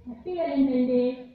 Happy Valentine day.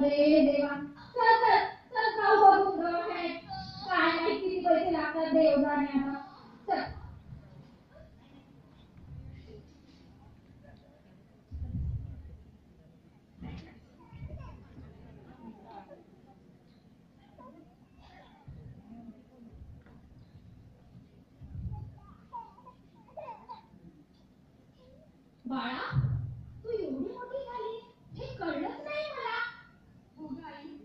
अरे देवा, चल चल चल जाऊ बघू दवाखान्यात. काय माहिती किती पैसे लागतात देव जाणे आता. चल. बाळा, तू एवढी मोठी झाली हे कळलंच नाही मला. हो गं आई,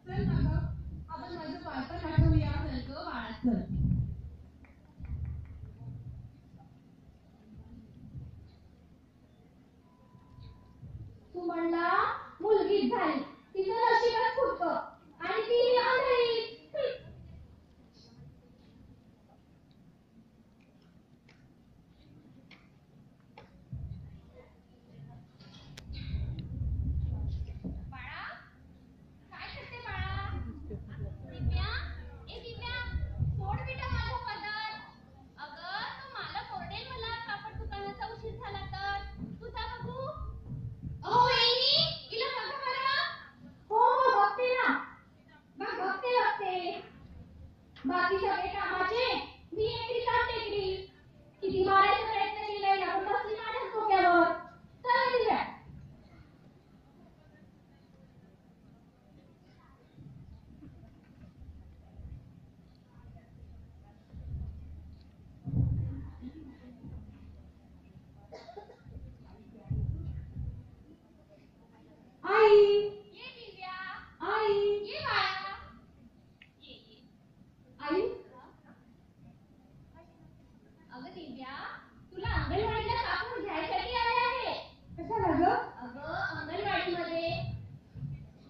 चल ना गं, आपण माझं बालपण आठवूया. चल गं बाळा, चल. तू म्हणला मुलगीच झाली, तिचं नशीबच फुटतं आणि ती आंधळी. बाळा, काय करते बाळा? दिव्या, ए दिव्या, सोड बेटा माझा पदर. अगं तो मालक ओरडेल मला कापड दुकानाचा उशीर झाला तर. तू जा बघू. अहो वहिनी, हिला बघा बरं. हो हो बघते ना, बघते. बाकी सगळे कामाचे मी एकटी काम टेकडी. किती मारायचा प्रयत्न केलाय ना, पण बसली माझ्याच डोक्यावर. चल दिव्या. आई, ये दिव्या, आई, ये बाळा. ये. आई. अगं दिव्या, तुला अंगणवाडीला कापूर घ्यायसाठी आले आहे. कशाला ग? अगं अंगणवाडीमध्ये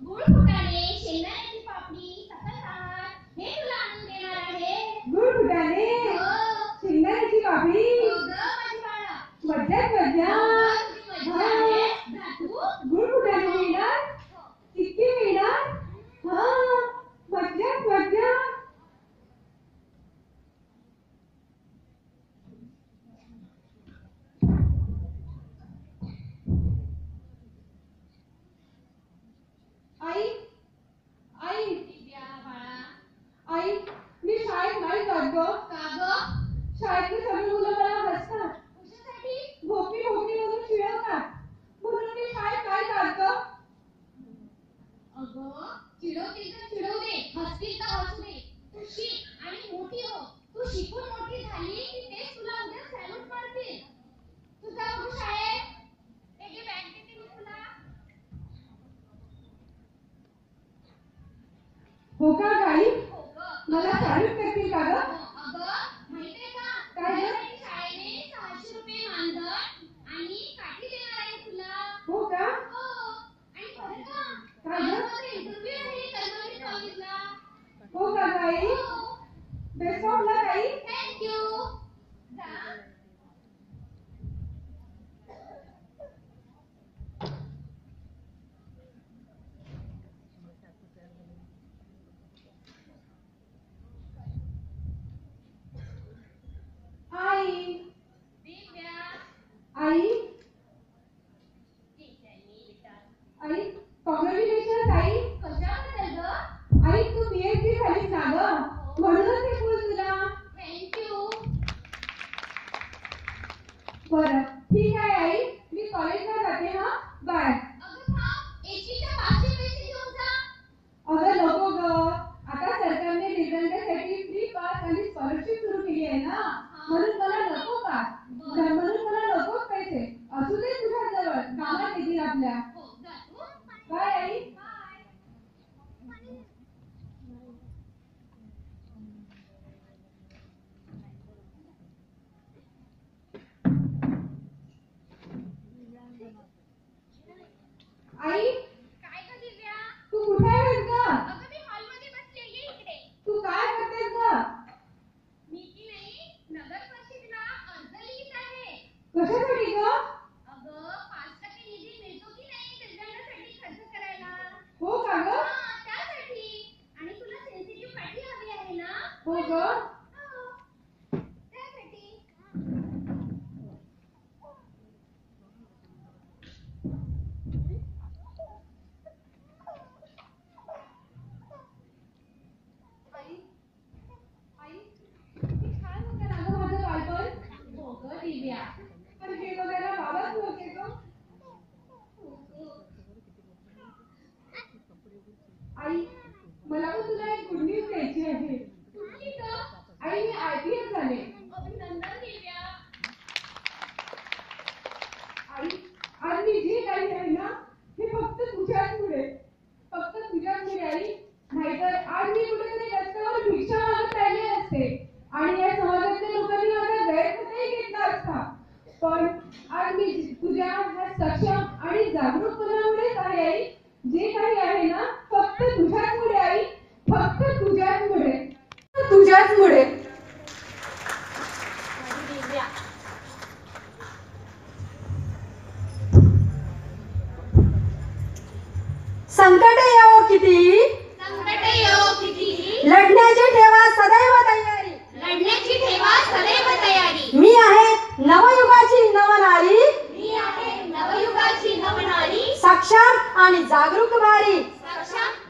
गुळ फुटाणे, शेंगदाण्याची पापडी, सकस आहार हे तुला आणून देणार आहे. गुळ फुटाणे, हो. शेंगदाण्याची पापडी. हो गं माझी बाळा. मज्जाच मज्जा. अगं, तुझी मज्जा आहे. जा तू. गुळ फुटाणे मिळणार, किती मिळणार? हा, मज्जाच मज्जा. आई, आई, दिव्या बाळा. आई, मी शाळेत नाही जात ग. का गं? शाळेतली सगळी मुलं मला हसतात, कशासाठी? भोपी भोपी म्हणून चिडवतात, म्हणून मी शाळेत नाही जात ग. अगं चिडवतील तर चिडवू दे, हसतील तर हसू दे. तू शिक आणि मोठी हो. तू शिकून मोठी झाली की तेच तुला उद्या सॅल्यूट मारतील. तू जा बघू शाळेत. हे घे बॅग देते मी तुला. हो का गाई? हो गं. मला सॅल्यूट करतील का ग? अगं माहितीये का? काय ग? तुझ्यासाठी शाळेने 600 रुपये मानधन आणि काठी देणार आहे तुला. हो का? हो. आणि बरं का? काय ग? आज माझा इंटरव्ह्यू आहे कर्मवीर कॉलेजला. हो का गाई? हो. बेस्ट ऑफ लक गाई. थँक्यू. जा. आई, दिव्या. आई, ठीक आहे मी बेटा. आई, कॉंग्रॅच्युलेशन आई. कशाबद्दल गं? आई तू PhD झालीस ना ग, म्हणूनच हे फुल तुला. थँक्यू. बरं ठीक आहे आई, मी कॉलेजला जाते हा. बाय. अगं थांब, एसीच्या 500 पैसे घेऊन जा. अगं नको ग, आता सरकारने दिव्यांगांसाठी फ्री पास आणि स्कॉलरशिप सुरू केली आहे ना, म्हणून मला नको का, म्हणून मला नको पैसे. असू दे तुझ्या जवळ, कामात येतील आपल्या. हो जा तू. बाय आई. बाय. आई, काय गं दिव्या? तू कुठे आहेस ग? अगं मी हॉलमध्ये बसले, ये इकडे. तू काय करतेस ग? मी की नाही नगर परिषदेला अर्ज लिहित आहे. कशासाठी ग? अगं 5% निधी मिळतो की नाही दिव्यांगांसाठी खर्च करायला. हो का ग? हा, त्यासाठी. आणि तुला सेन्सिटिव्ह काठी हवी आहे ना? हो ग. हो. त्यासाठी. आई, मला पण तुला एक गुड न्यूज द्यायची आहे. कुठली ग? आई, मी IPS झाले. अभिनंदन दिव्या. आई, आज मी जे काही आहे ना हे फक्त तुझ्याचमुळे. फक्त तुझ्याचमुळे आई. नाहीतर आज मी कुठेतरी रस्त्यावर भिक्षा मागत राहिले असते आणि या समाजातल्या लोकांनी माझा गैरफायदाही घेतला असता. पण आज मी तुझ्या ह्या सक्षम आणि जागरूकपणामुळेच आहे आई. जे काही आहे ना फक्त तुझ्याचमुळे आई. फक्त तुझ्याचमुळे. तुझ्याचमुळे. दिव्या. संकट येवो किती, संकट येवो किती, लढण्याची ठेवा सदैव तयारी. लढण्याची ठेवा सदैव तयारी. मी आहे नवयुगाची नवनारी, मी आहे नवयुगाची नवनारी, सक्षम आणि जागरूक भारी. सक्षम